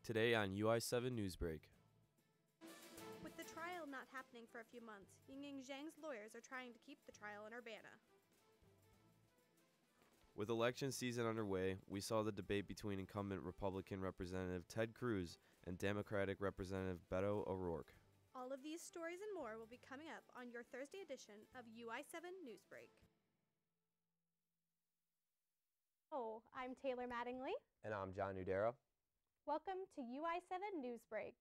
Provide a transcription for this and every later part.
Today on UI7 Newsbreak. With the trial not happening for a few months, Ying Zhang's lawyers are trying to keep the trial in Urbana. With election season underway, we saw the debate between incumbent Republican Representative Ted Cruz and Democratic Representative Beto O'Rourke. All of these stories and more will be coming up on your Thursday edition of UI7 Newsbreak. Oh, I'm Taylor Mattingly. And I'm John Udera. Welcome to UI7 Newsbreak.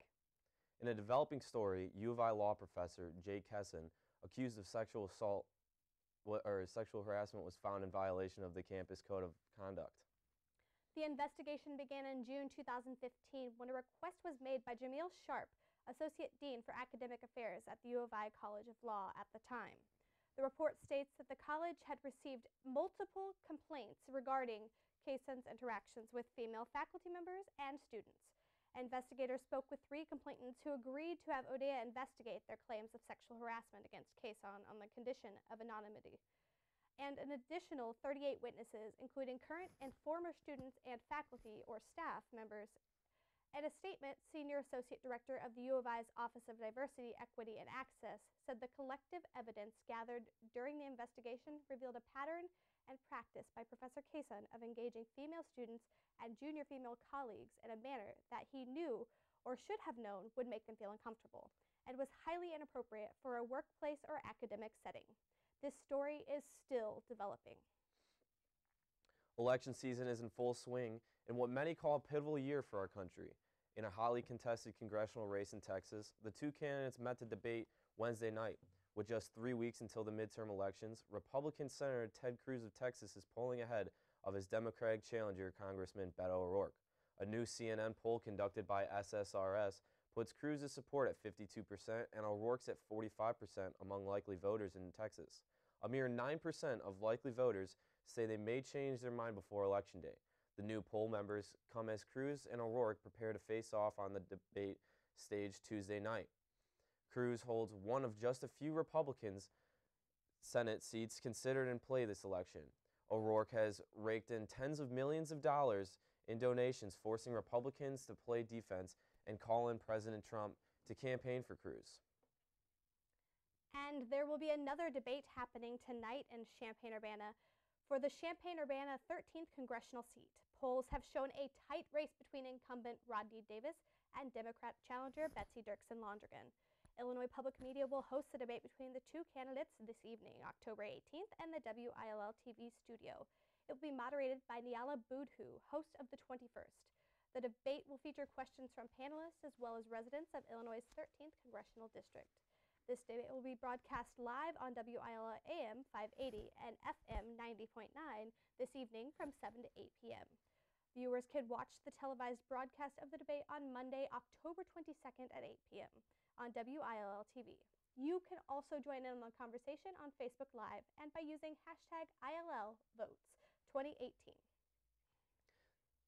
In a developing story, U of I law professor Jay Kesson, accused of sexual assault or sexual harassment, was found in violation of the campus code of conduct. The investigation began in June 2015 when a request was made by Jamil Sharp, Associate Dean for Academic Affairs at the U of I College of Law at the time. The report states that the college had received multiple complaints regarding Kesson's interactions with female faculty members and students. Investigators spoke with 3 complainants who agreed to have ODEA investigate their claims of sexual harassment against Kesson on the condition of anonymity. And an additional 38 witnesses, including current and former students and faculty or staff members. In a statement, Senior Associate Director of the U of I's Office of Diversity, Equity, and Access said the collective evidence gathered during the investigation revealed a pattern and practice by Professor Kesson of engaging female students and junior female colleagues in a manner that he knew or should have known would make them feel uncomfortable and was highly inappropriate for a workplace or academic setting. This story is still developing. Election season is in full swing in what many call a pivotal year for our country. In a hotly contested congressional race in Texas, the 2 candidates met to debate Wednesday night. With just 3 weeks until the midterm elections, Republican Senator Ted Cruz of Texas is polling ahead of his Democratic challenger, Congressman Beto O'Rourke. A new CNN poll conducted by SSRS puts Cruz's support at 52% and O'Rourke's at 45% among likely voters in Texas. A mere 9% of likely voters say they may change their mind before Election Day. The new poll members come as Cruz and O'Rourke prepare to face off on the debate stage Tuesday night. Cruz holds one of just a few Republicans' Senate seats considered in play this election. O'Rourke has raked in tens of millions of dollars in donations, forcing Republicans to play defense and call in President Trump to campaign for Cruz. And there will be another debate happening tonight in Champaign-Urbana for the Champaign-Urbana 13th congressional seat. Polls have shown a tight race between incumbent Rodney Davis and Democrat challenger Betsy Dirksen-Londrigan. Illinois Public Media will host the debate between the 2 candidates this evening, October 18th, in the WILL TV studio. It will be moderated by Niala Budhu, host of the 21st. The debate will feature questions from panelists as well as residents of Illinois' 13th congressional district. This debate will be broadcast live on WILL AM 580 and FM 90.9 this evening from 7 to 8 p.m. Viewers can watch the televised broadcast of the debate on Monday, October 22nd at 8 p.m. on WILL TV. You can also join in on the conversation on Facebook Live and by using hashtag ILLVotes2018.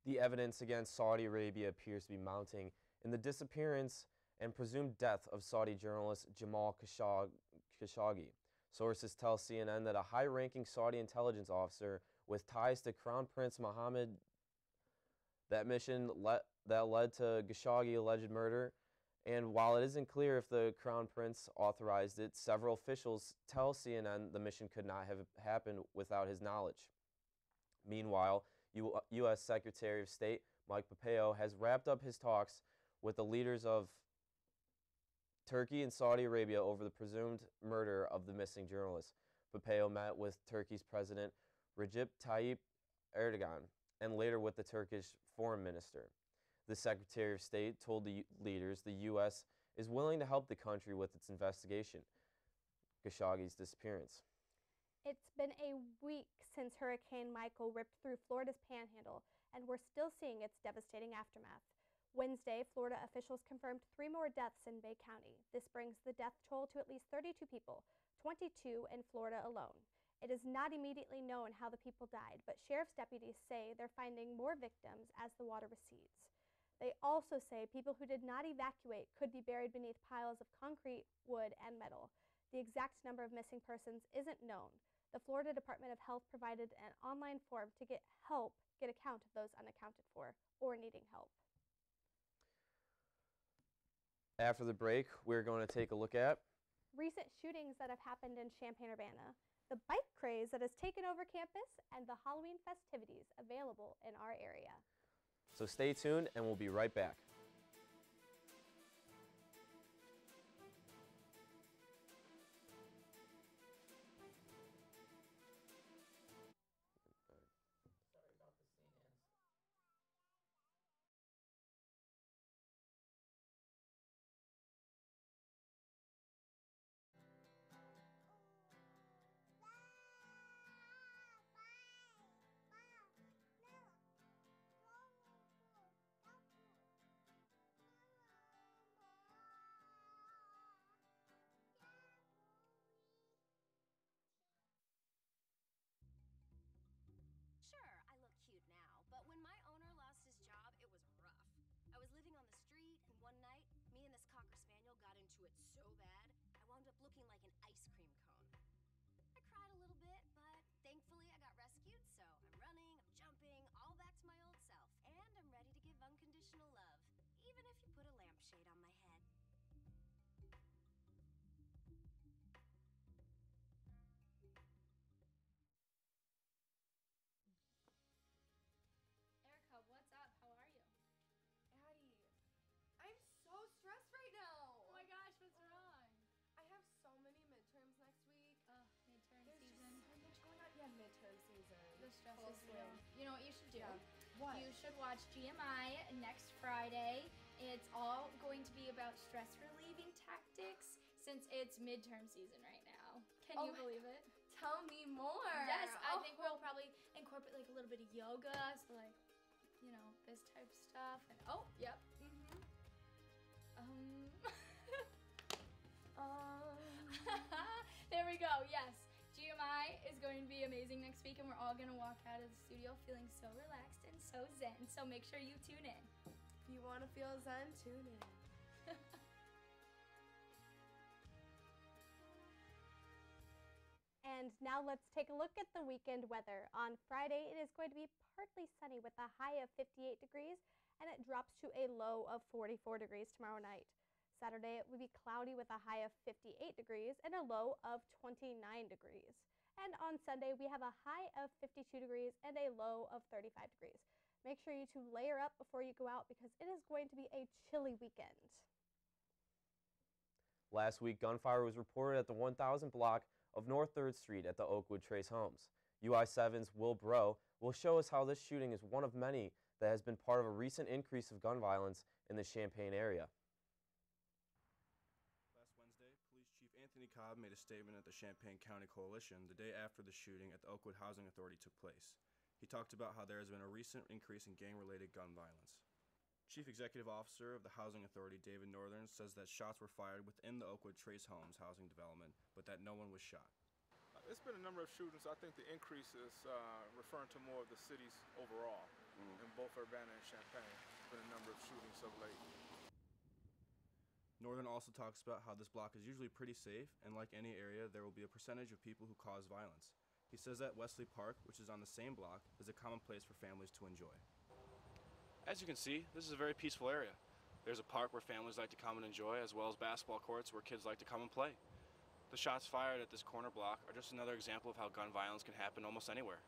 The evidence against Saudi Arabia appears to be mounting in the disappearance and presumed death of Saudi journalist Jamal Khashoggi. Sources tell CNN that a high-ranking Saudi intelligence officer with ties to Crown Prince Mohammed, that mission that led to Khashoggi's alleged murder. And while it isn't clear if the Crown Prince authorized it, several officials tell CNN the mission could not have happened without his knowledge. Meanwhile, U.S. Secretary of State Mike Pompeo has wrapped up his talks with the leaders of Turkey and Saudi Arabia over the presumed murder of the missing journalist. Pompeo met with Turkey's President Recep Tayyip Erdogan and later with the Turkish Foreign Minister. The Secretary of State told the leaders the U.S. is willing to help the country with its investigation of Khashoggi's disappearance. It's been a week since Hurricane Michael ripped through Florida's panhandle, and we're still seeing its devastating aftermath. Wednesday, Florida officials confirmed 3 more deaths in Bay County. This brings the death toll to at least 32 people, 22 in Florida alone. It is not immediately known how the people died, but sheriff's deputies say they're finding more victims as the water recedes. They also say people who did not evacuate could be buried beneath piles of concrete, wood, and metal. The exact number of missing persons isn't known. The Florida Department of Health provided an online form to get account of those unaccounted for or needing help. After the break, we're going to take a look at recent shootings that have happened in Champaign-Urbana, the bike craze that has taken over campus, and the Halloween festivities available in our area. So stay tuned and we'll be right back. Sure, I look cute now, but when my owner lost his job, it was rough. I was living on the street, and one night, me and this Cocker Spaniel got into it so bad, I wound up looking like an ice cream cone. I cried a little bit, but thankfully I got rescued, so I'm running, I'm jumping, all back to my old self, and I'm ready to give unconditional love, even if you put a lampshade on my head. Erica, what's up? How are you? Addie, I'm so stressed right now. Oh my gosh, what's wrong? I have so many midterms next week. Midterm There's season. just so much going on. Yeah, midterm season. The stress Full is swing. real. You know what you should do? Yeah. What? You should watch GMI next Friday. It's all going to be about stress relieving tactics since it's midterm season right now. Can you believe it? Tell me more. Yes, I think we'll probably incorporate like a little bit of yoga, so like, you know, this type of stuff. And yep. There we go. Yes, GMI is going to be amazing next week, and we're all gonna walk out of the studio feeling so relaxed and so zen. So make sure you tune in. If you want to feel zen, tune in. And now let's take a look at the weekend weather. On Friday, it is going to be partly sunny with a high of 58 degrees, and it drops to a low of 44 degrees tomorrow night. Saturday, it will be cloudy with a high of 58 degrees and a low of 29 degrees. And on Sunday, we have a high of 52 degrees and a low of 35 degrees. Make sure you to layer up before you go out because it is going to be a chilly weekend. Last week, gunfire was reported at the 1000 block of North 3rd Street at the Oakwood Trace Homes. UI7's Will Bro will show us how this shooting is one of many that has been part of a recent increase of gun violence in the Champaign area. Last Wednesday, Police Chief Anthony Cobb made a statement at the Champaign County Coalition the day after the shooting at the Oakwood Housing Authority took place. He talked about how there has been a recent increase in gang-related gun violence. Chief Executive Officer of the Housing Authority, David Northern, says that shots were fired within the Oakwood Trace Homes housing development, but that no one was shot. It's been a number of shootings. I think the increase is referring to more of the cities overall, in both Urbana and Champaign. There's been a number of shootings of late. Northern also talks about how this block is usually pretty safe, and like any area, there will be a percentage of people who cause violence. He says that Wesley Park, which is on the same block, is a common place for families to enjoy. As you can see, this is a very peaceful area. There's a park where families like to come and enjoy, as well as basketball courts where kids like to come and play. The shots fired at this corner block are just another example of how gun violence can happen almost anywhere.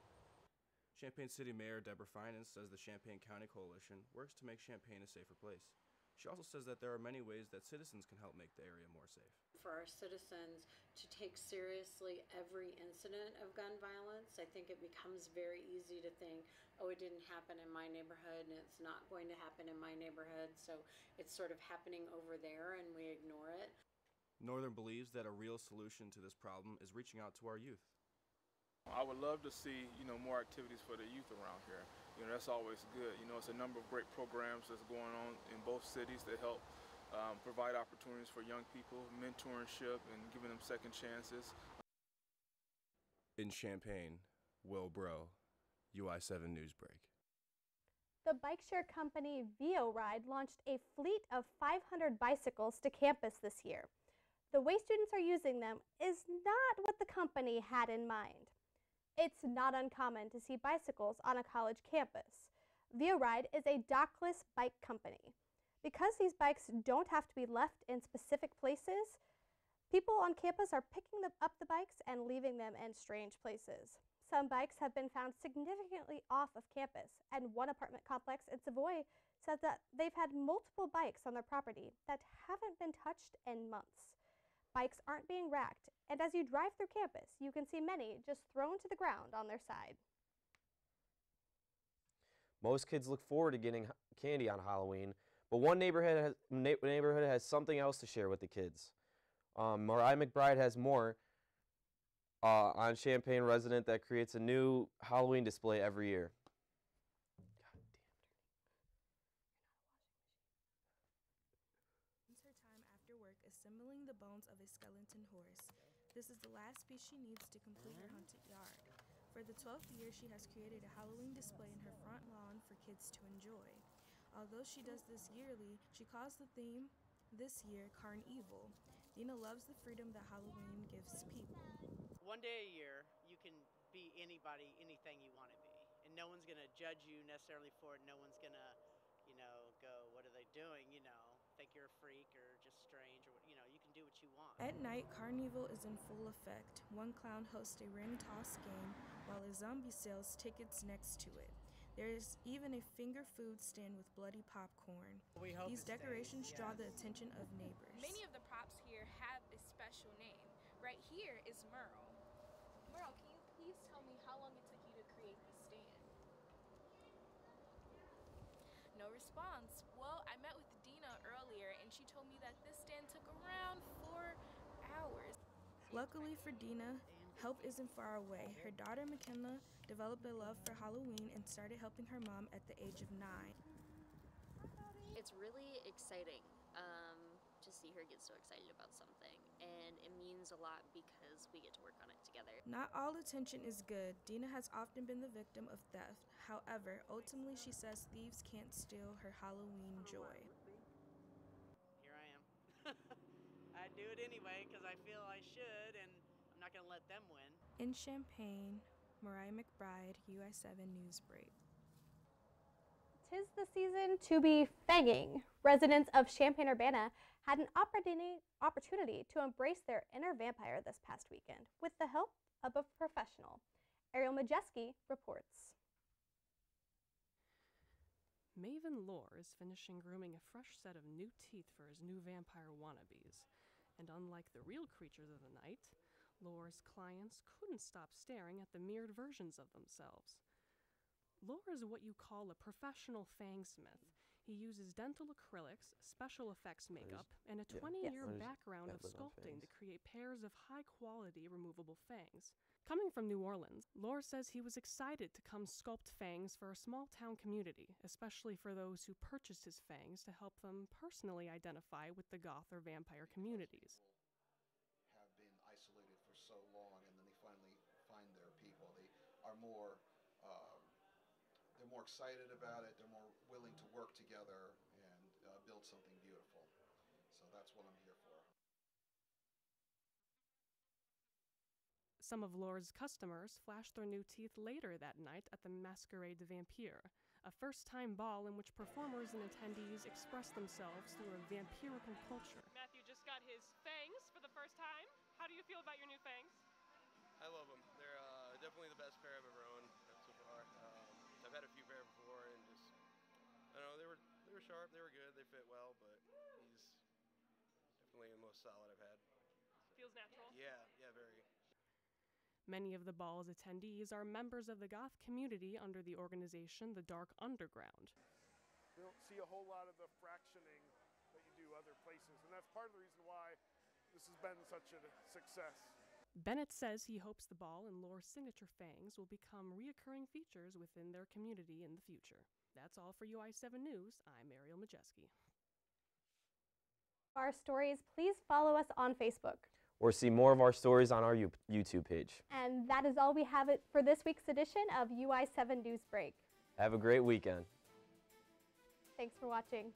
Champaign City Mayor Deborah Finance says the Champaign County Coalition works to make Champaign a safer place. She also says that there are many ways that citizens can help make the area more safe. For our citizens to take seriously every incident of gun violence, I think it becomes very easy to think, oh, it didn't happen in my neighborhood and it's not going to happen in my neighborhood, so it's sort of happening over there and we ignore it. Northern believes that a real solution to this problem is reaching out to our youth. I would love to see, more activities for the youth around here. That's always good. It's a number of great programs that's going on in both cities that help provide opportunities for young people, mentorship, and giving them second chances. In Champaign, Will Bro, UI7 Newsbreak. The bike share company VioRide launched a fleet of 500 bicycles to campus this year. The way students are using them is not what the company had in mind. It's not uncommon to see bicycles on a college campus. VioRide is a dockless bike company. Because these bikes don't have to be left in specific places, people on campus are picking up the bikes and leaving them in strange places. Some bikes have been found significantly off of campus, and one apartment complex in Savoy said that they've had multiple bikes on their property that haven't been touched in months. Bikes aren't being racked, and as you drive through campus, you can see many just thrown to the ground on their side. Most kids look forward to getting candy on Halloween, but one neighborhood has something else to share with the kids. Mariah McBride has more on Champaign resident that creates a new Halloween display every year. Her time after work assembling the bones of a skeleton horse. This is the last piece she needs to complete her haunted yard. For the 12th year, she has created a Halloween display in her front lawn for kids to enjoy. Although she does this yearly, she calls the theme this year Carnival. Dina loves the freedom that Halloween gives people. One day a year, you can be anybody, anything you want to be. And no one's going to judge you necessarily for it. No one's going to, go, what are they doing, think you're a freak or just strange or, you can do what you want. At night, Carnival is in full effect. One clown hosts a ring toss game while a zombie sells tickets next to it. There is even a finger food stand with bloody popcorn. These decorations draw the attention of neighbors. Many of the props here have a special name. Right here is Merle. Merle, can you please tell me how long it took you to create the stand? No response. Well, I met with Dina earlier and she told me that this stand took around 4 hours. Luckily for Dina, help isn't far away. Her daughter McKenna developed a love for Halloween and started helping her mom at the age of 9. It's really exciting to see her get so excited about something, and it means a lot because we get to work on it together. Not all attention is good. Dina has often been the victim of theft. However, ultimately she says thieves can't steal her Halloween joy. Here I am. I do it anyway because I feel I should, and I'm not going to let them win. In Champaign, Mariah McBride, UI7 Newsbreak. 'Tis the season to be fanging. Residents of Champaign-Urbana had an opportunity to embrace their inner vampire this past weekend with the help of a professional. Ariel Majeski reports. Maven Lore is finishing grooming a fresh set of new teeth for his new vampire wannabes. And unlike the real creatures of the night, Lore's clients couldn't stop staring at the mirrored versions of themselves. Lore is what you call a professional fangsmith. He uses dental acrylics, special effects makeup, and a 20-year background of sculpting to create pairs of high-quality removable fangs. Coming from New Orleans, Lore says he was excited to come sculpt fangs for a small-town community, especially for those who purchased his fangs to help them personally identify with the goth or vampire communities. Have been isolated for so long, and then they finally find their people. They are more they're more excited about it. They're more willing to work together and build something beautiful. So that's what I'm here for. Some of Lore's customers flashed their new teeth later that night at the Masquerade de Vampire, a first-time ball in which performers and attendees expressed themselves through a vampirical culture. Matthew just got his fangs for the first time. How do you feel about your new fangs? I love them. They're definitely the best pair I've ever owned so far. I've had a few pair before, and just I don't know, they were sharp, they were good, they fit well, but he's definitely the most solid I've had. Feels natural. Yeah, very. Many of the ball's attendees are members of the goth community under the organization The Dark Underground. We don't see a whole lot of the fractioning that you do other places, and that's part of the reason why this has been such a success. Bennett says he hopes the ball and Lore's signature fangs will become reoccurring features within their community in the future. That's all for UI7 News. I'm Ariel Majeski. For our stories, please follow us on Facebook. Or see more of our stories on our YouTube page. And that is all we have for this week's edition of UI7 Newsbreak. Have a great weekend. Thanks for watching.